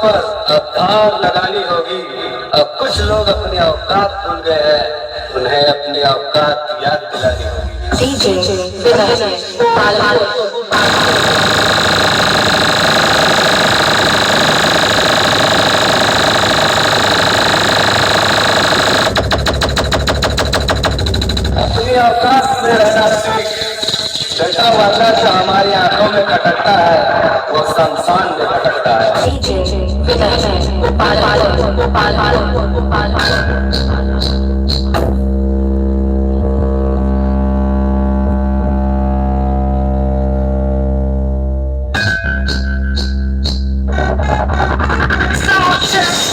पर अब धार लगानी होगी। अब कुछ लोग अपनी औकात भूल गए हैं, उन्हें अपनी औकात याद दिलानी होगी। अपनी औकात में रहना सीख। देखा वाला जो हमारी आंखों में खटकता है वो शमशान में खटकता है। Sound check.